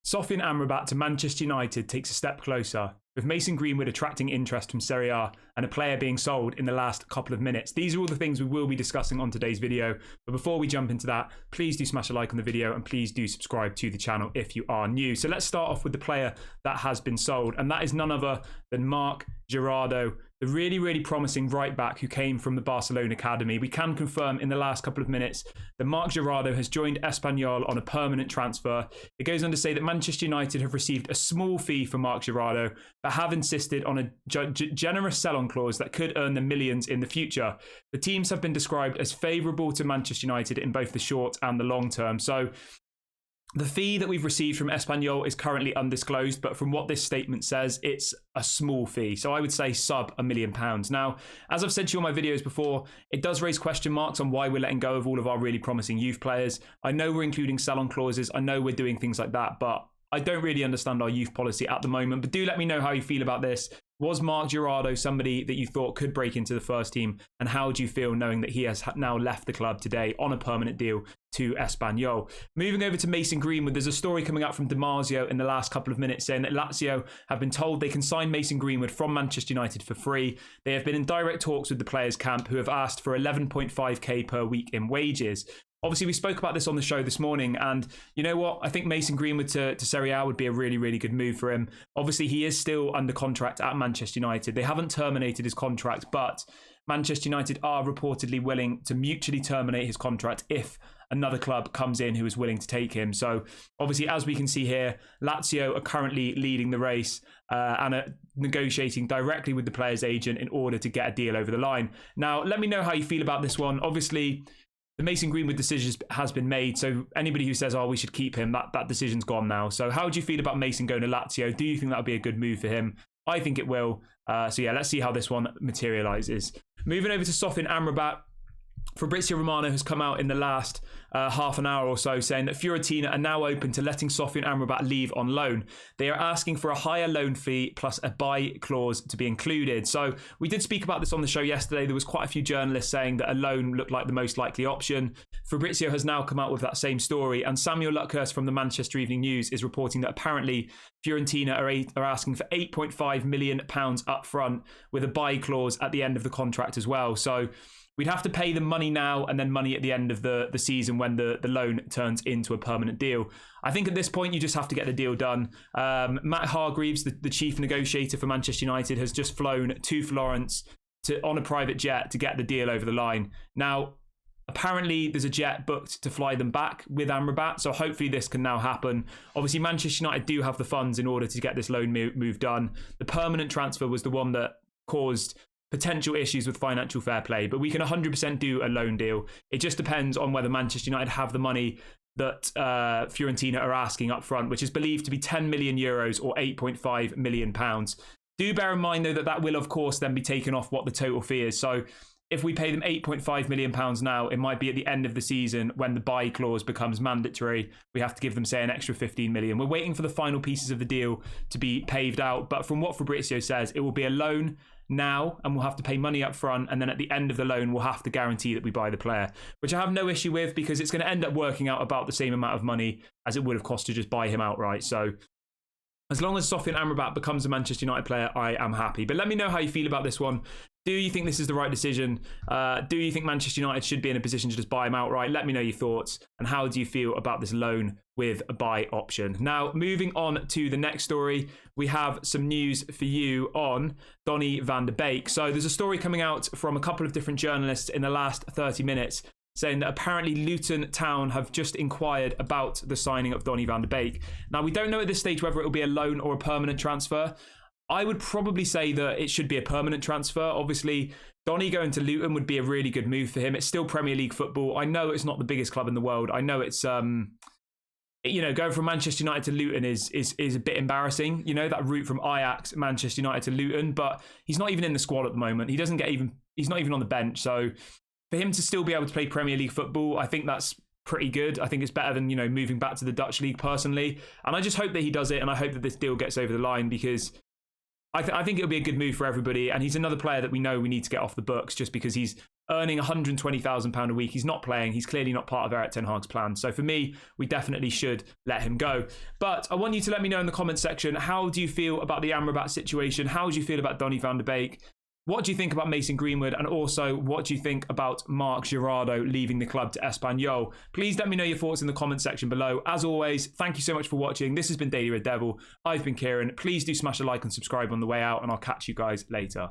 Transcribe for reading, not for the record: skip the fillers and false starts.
Sofyan Amrabat to Manchester United takes a step closer, with Mason Greenwood attracting interest from Serie A and a player being sold in the last couple of minutes. These are all the things we will be discussing on today's video. But before we jump into that, please do smash a like on the video and please do subscribe to the channel if you are new. So let's start off with the player that has been sold, and that is none other than Marc Jurado, the really promising right back who came from the Barcelona academy. We can confirm in the last couple of minutes that Marc Jurado has joined Espanyol on a permanent transfer. It goes on to say that Manchester United have received a small fee for Marc Jurado, but have insisted on a generous sell-on clause that could earn them millions in the future. The teams have been described as favourable to Manchester United in both the short and the long term. So the fee that we've received from Espanyol is currently undisclosed, but from what this statement says, it's a small fee. So I would say sub £1 million. Now, as I've said to you on my videos before, it does raise question marks on why we're letting go of all of our really promising youth players. I know we're including sell-on clauses. I know we're doing things like that, but I don't really understand our youth policy at the moment. But do let me know how you feel about this. Was Marc Jurado somebody that you thought could break into the first team? And how do you feel knowing that he has now left the club today on a permanent deal to Espanyol? Moving over to Mason Greenwood, there's a story coming out from Damasio in the last couple of minutes saying that Lazio have been told they can sign Mason Greenwood from Manchester United for free. They have been in direct talks with the players' camp, who have asked for 11.5k per week in wages. Obviously, we spoke about this on the show this morning, and you know what? I think Mason Greenwood to Serie A would be a really good move for him. Obviously, he is still under contract at Manchester United. They haven't terminated his contract, but Manchester United are reportedly willing to mutually terminate his contract if another club comes in who is willing to take him. So obviously, as we can see here, Lazio are currently leading the race and are negotiating directly with the player's agent in order to get a deal over the line. Now, let me know how you feel about this one. Obviously, the Mason Greenwood decision has been made, so anybody who says, oh, we should keep him, that decision's gone now. So how do you feel about Mason going to Lazio? Do you think that would be a good move for him? I think it will. So yeah, let's see how this one materialises. Moving over to Sofyan Amrabat, Fabrizio Romano has come out in the last half an hour or so saying that Fiorentina are now open to letting Sofyan Amrabat leave on loan. They are asking for a higher loan fee plus a buy clause to be included. So we did speak about this on the show yesterday. There was quite a few journalists saying that a loan looked like the most likely option. Fabrizio has now come out with that same story, and Samuel Luckhurst from the Manchester Evening News is reporting that apparently Fiorentina are asking for £8.5 million up front with a buy clause at the end of the contract as well. So we'd have to pay them money now and then money at the end of the season when the loan turns into a permanent deal. I think at this point, you just have to get the deal done. Matt Hargreaves, the chief negotiator for Manchester United, has just flown to Florence on a private jet to get the deal over the line. Now, apparently, there's a jet booked to fly them back with Amrabat, so hopefully this can now happen. Obviously, Manchester United do have the funds in order to get this loan move done. The permanent transfer was the one that caused potential issues with financial fair play, but we can 100% do a loan deal. It just depends on whether Manchester United have the money that Fiorentina are asking up front, which is believed to be 10 million euros or 8.5 million pounds. Do bear in mind, though, that will, of course, then be taken off what the total fee is. So if we pay them 8.5 million pounds now, it might be at the end of the season when the buy clause becomes mandatory. We have to give them, say, an extra 15 million. We're waiting for the final pieces of the deal to be paved out. But from what Fabrizio says, it will be a loan now and we'll have to pay money up front, and then at the end of the loan we'll have to guarantee that we buy the player, which I have no issue with because it's going to end up working out about the same amount of money as it would have cost to just buy him outright. So as long as Sofyan Amrabat becomes a Manchester United player, I am happy. But let me know how you feel about this one. Do you think this is the right decision? Do you think Manchester United should be in a position to just buy him outright? Let me know your thoughts. And how do you feel about this loan with a buy option? Now, moving on to the next story, we have some news for you on Donny van de Beek. So there's a story coming out from a couple of different journalists in the last 30 minutes saying that apparently Luton Town have just inquired about the signing of Donny van de Beek. Now, we don't know at this stage whether it will be a loan or a permanent transfer. I would probably say that it should be a permanent transfer. Obviously, Donny going to Luton would be a really good move for him. It's still Premier League football. I know it's not the biggest club in the world. I know it's, going from Manchester United to Luton is a bit embarrassing. You know, that route from Ajax, Manchester United to Luton, but he's not even in the squad at the moment. He's not even on the bench. So for him to still be able to play Premier League football, I think that's pretty good. I think it's better than, moving back to the Dutch league personally. And I just hope that he does it. And I hope that this deal gets over the line because I think it'll be a good move for everybody. And he's another player that we know we need to get off the books just because he's earning £120,000 a week. He's not playing. He's clearly not part of Erik ten Hag's plan. So for me, we definitely should let him go. But I want you to let me know in the comment section, how do you feel about the Amrabat situation? How do you feel about Donny van de Beek? What do you think about Mason Greenwood? And also, what do you think about Marc Jurado leaving the club to Espanyol? Please let me know your thoughts in the comment section below. As always, thank you so much for watching. This has been Daily Red Devil. I've been Kieran. Please do smash a like and subscribe on the way out, and I'll catch you guys later.